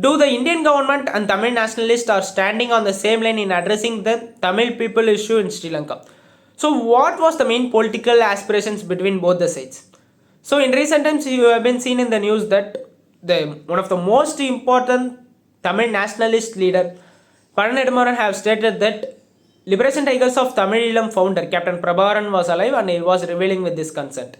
Do the Indian government and Tamil nationalists are standing on the same line in addressing the Tamil people issue in Sri Lanka? So, what was the main political aspirations between both the sides? So, in recent times, you have been seen in the news that one of the most important Tamil nationalist leader, Paranedamaran, have stated that Liberation Tigers of Tamilam founder Captain Prabhakaran was alive and he was revealing with this consent.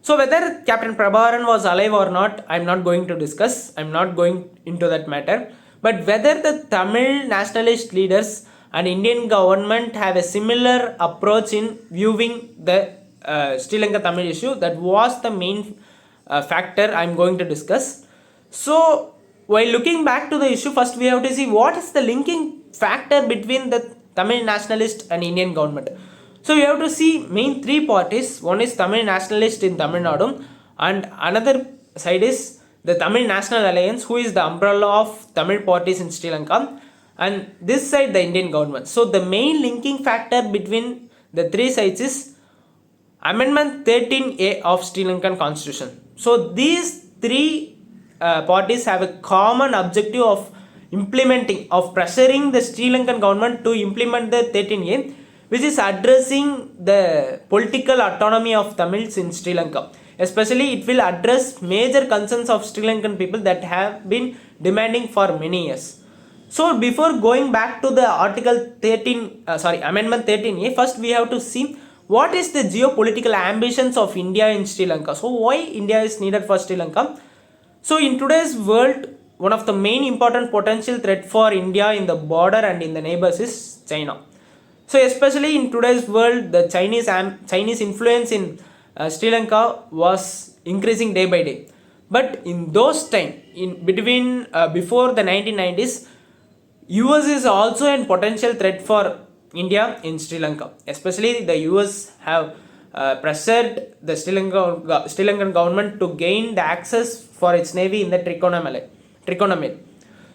So whether Captain Prabhakaran was alive or not, I'm not going to discuss. I'm not going into that matter. But whether the Tamil nationalist leaders and Indian government have a similar approach in viewing the Sri Lanka Tamil issue, that was the main factor I'm going to discuss. So while looking back to the issue, first we have to see what is the linking factor between the Tamil nationalist and Indian government. So you have to see main three parties. One is Tamil Nationalist in Tamil Nadu, and another side is the Tamil National Alliance, who is the umbrella of Tamil parties in Sri Lanka, and this side the Indian government. So the main linking factor between the three sides is Amendment 13A of Sri Lankan Constitution. So these three parties have a common objective of implementing, of pressuring the Sri Lankan government to implement the 13A, which is addressing the political autonomy of Tamils in Sri Lanka. Especially, it will address major concerns of Sri Lankan people that have been demanding for many years. So, before going back to the Amendment 13A, first we have to see what is the geopolitical ambitions of India in Sri Lanka. So, why India is needed for Sri Lanka? So, in today's world, one of the main important potential threat for India in the border and in the neighbors is China. So especially in today's world, the Chinese influence in Sri Lanka was increasing day by day. But in those time, in between before the 1990s, US is also a potential threat for India in Sri Lanka. Especially the US have pressured the Sri Lankan government to gain the access for its navy in the Triconomil.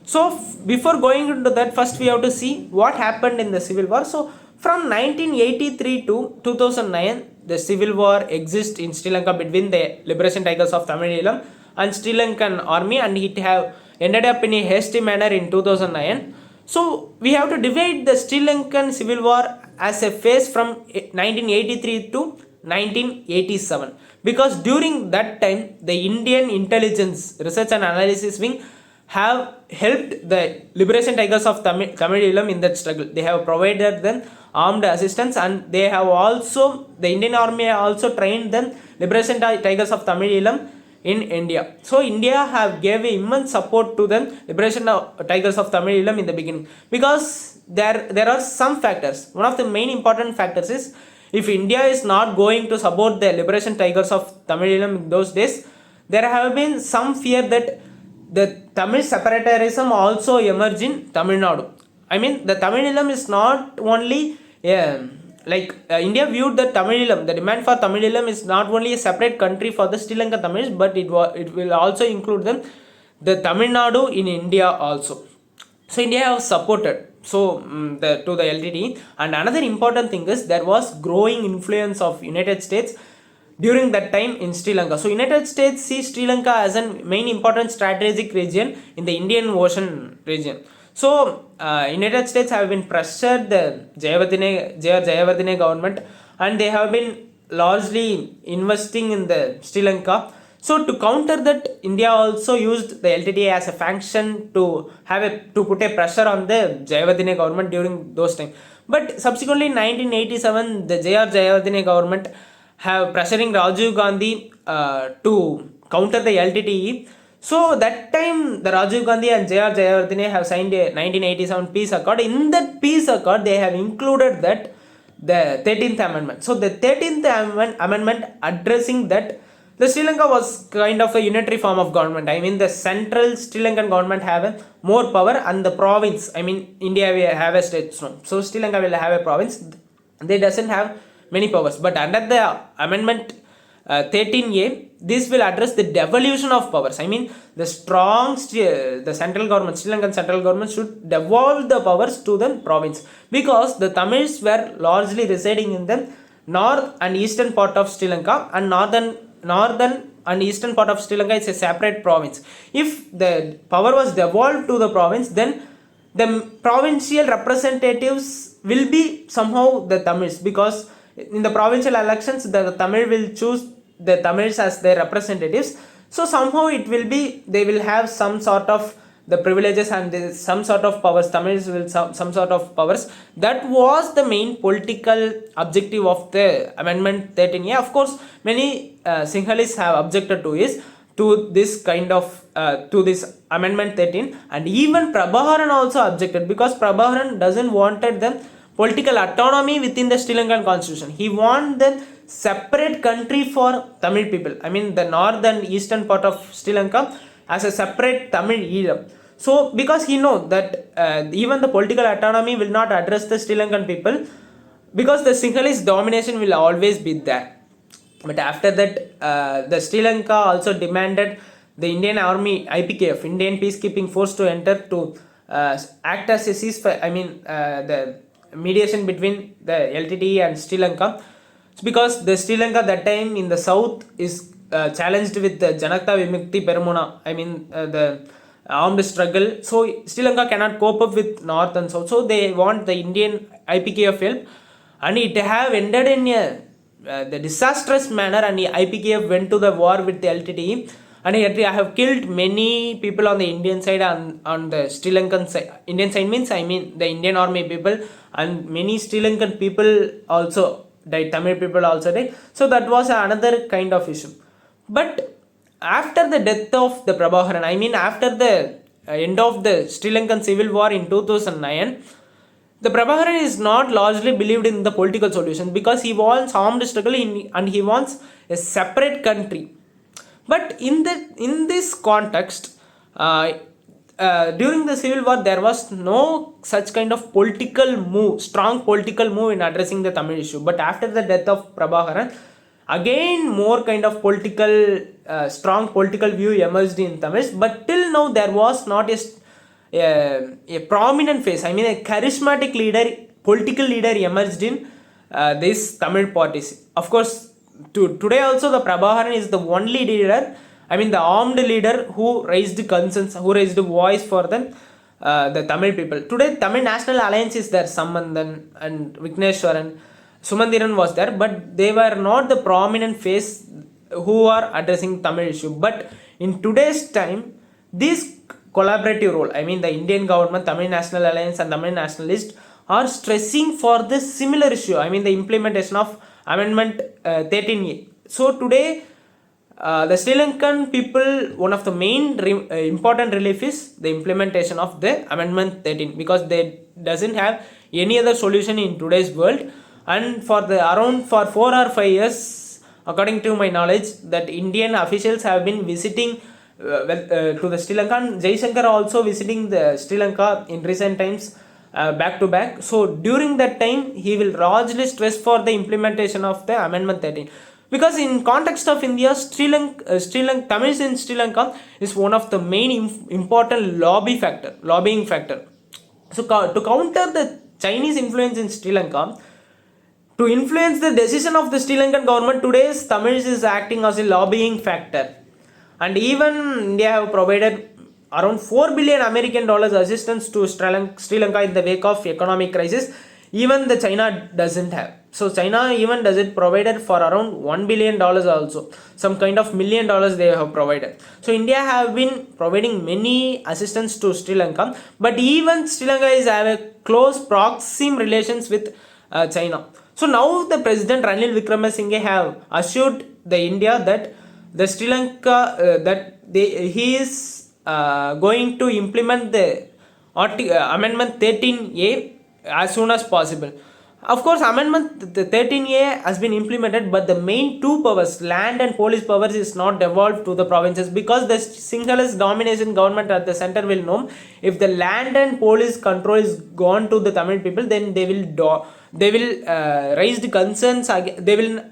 So before going into that, first we have to see what happened in the civil war. So from 1983 to 2009, the civil war exists in Sri Lanka between the Liberation Tigers of Tamil and Sri Lankan army, and it have ended up in a hasty manner in 2009. So we have to divide the Sri Lankan civil war as a phase from 1983 to 1987, because during that time the Indian Intelligence Research and Analysis Wing have helped the Liberation Tigers of Tamil in that struggle. They have provided them armed assistance, and they have also, the Indian army also trained them Liberation Tigers of Tamil in India. So India have gave immense support to them Liberation Tigers of Tamil in the beginning, because there are some factors. One of the main important factors is, if India is not going to support the Liberation Tigers of Tamil in those days, there have been some fear that the Tamil separatism also emerged in Tamil Nadu. I mean, the Tamilam is not only India viewed the Tamilam, the demand for Tamilam is not only a separate country for the Sri Lankan Tamils, but it will also include them, the Tamil Nadu in India also. So India has supported to the LTTE. And another important thing is, there was growing influence of United States during that time in Sri Lanka. So United States sees Sri Lanka as a main important strategic region in the Indian Ocean region. So United States have been pressured the Jayawardene government, and they have been largely investing in the Sri Lanka. So to counter that, India also used the LTTE as a function to put a pressure on the Jayawardene government during those times. But subsequently in 1987, the Jayawardene government have pressuring Rajiv Gandhi to counter the LTTE. So that time the Rajiv Gandhi and Jayawardene have signed a 1987 peace accord. In that peace accord, they have included that the 13th amendment. So the 13th amendment addressing that the Sri Lanka was kind of a unitary form of government. I mean, the central Sri Lankan government have a more power, and the province, I mean, India will have a state. So Sri Lanka will have a province. They doesn't have many powers. But under the amendment 13A, this will address the devolution of powers. I mean, the central government, Sri Lankan central government should devolve the powers to the province, because the Tamils were largely residing in the north and eastern part of Sri Lanka, and northern and eastern part of Sri Lanka is a separate province. If the power was devolved to the province, then the provincial representatives will be somehow the Tamils, because in the provincial elections the Tamil will choose the Tamils as their representatives. So somehow it will be, they will have some sort of the privileges and some sort of powers. Tamils will some sort of powers. That was the main political objective of the amendment 13A. Of course, many Sinhalese have objected to this kind of to this amendment 13, and even Prabhakaran also objected, because Prabhakaran doesn't wanted them political autonomy within the Sri Lankan constitution. He wanted the separate country for Tamil people. I mean the north and eastern part of Sri Lanka as a separate Tamil Edom. So because he know that even the political autonomy will not address the Sri Lankan people, because the Sinhalese domination will always be there. But after that, the Sri Lanka also demanded the Indian Army, IPKF, Indian Peacekeeping Force, to enter to act as a ceasefire. I mean the mediation between the LTTE and Sri Lanka, because the Sri Lanka that time in the south is challenged with the Janata Vimukti Peramuna, I mean the armed struggle. So Sri Lanka cannot cope up with north and south, so they want the Indian IPKF help, and it have ended in a the disastrous manner, and the IPKF went to the war with the LTTE, and I have killed many people on the Indian side and on the Sri Lankan side. Indian side means I mean the Indian army people, and many Sri Lankan people also died, Tamil people also died. So that was another kind of issue. But after the death of the Prabhakaran, I mean after the end of the Sri Lankan civil war in 2009, the Prabhakaran is not largely believed in the political solution, because he wants armed struggle and he wants a separate country. But in this context, during the civil war, there was no such kind of strong political move in addressing the Tamil issue. But after the death of Prabhakaran, again more kind of strong political view emerged in Tamil. But till now there was not a prominent face, I mean a charismatic political leader emerged in this Tamil parties. Of course, today also the Prabhakaran is the only leader, I mean the armed leader who raised concerns, who raised voice for the Tamil people. Today Tamil National Alliance is there, Sambandhan and Vigneshwaran, Sumandiran was there, but they were not the prominent face who are addressing Tamil issue. But in today's time, this collaborative role, I mean the Indian government, Tamil National Alliance and Tamil Nationalists are stressing for this similar issue, I mean the implementation of amendment 13A. So today the Sri Lankan people, one of the main important relief is the implementation of the amendment 13, because they doesn't have any other solution in today's world. And for 4 or 5 years, according to my knowledge, that Indian officials have been visiting to the Sri Lanka, and Jaishankar also visiting the Sri Lanka in recent times back to back. So during that time he will largely stress for the implementation of the amendment 13, because in context of India, Tamils in Sri Lanka is one of the main important lobbying factor. So to counter the Chinese influence in Sri Lanka, to influence the decision of the Sri Lankan government, today's Tamils is acting as a lobbying factor. And even India have provided around $4 billion American assistance to Sri Lanka in the wake of economic crisis. Even the China doesn't have. So China even doesn't provided for around $1 billion also. Some kind of $1 million they have provided. So India have been providing many assistance to Sri Lanka. But even Sri Lanka is have a close proximate relations with China. So now the President Ranil Wickremesinghe have assured the India that the Sri Lanka he is going to implement the amendment 13A as soon as possible. Of course, amendment 13A has been implemented, but the main two powers, land and police powers, is not devolved to the provinces, because the Sinhalese domination government at the center will know if the land and police control is gone to the Tamil people, then they will raise the concerns. They will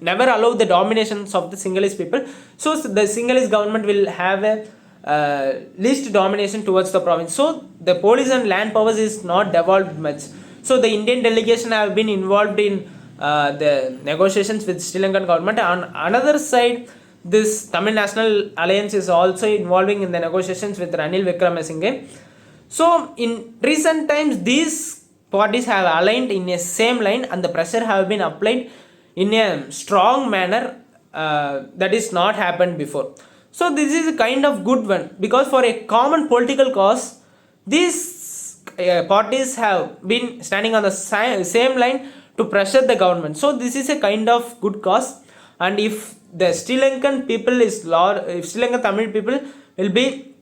never allow the dominations of the Sinhalese people. So the Sinhalese government will have a least domination towards the province. So the police and land powers is not devolved much. So the Indian delegation have been involved in the negotiations with Sri Lankan government. On another side, this Tamil National Alliance is also involving in the negotiations with Ranil Wickremesinghe. So in recent times these parties have aligned in a same line and the pressure have been applied in a strong manner that is not happened before. So this is a kind of good one, because for a common political cause these parties have been standing on the same line to pressure the government. So this is a kind of good cause. And if the Sri Lankan people is if Sri Lankan Tamil people will be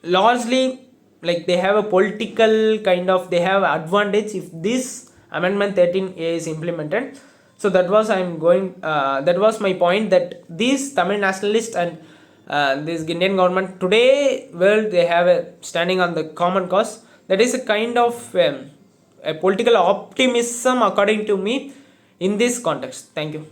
largely, like they have a political kind of, they have advantage if this amendment 13A is implemented. So that was that was my point, that these Tamil nationalists and this Indian government today world, they have a standing on the common cause. That is a kind of a political optimism according to me in this context. Thank you.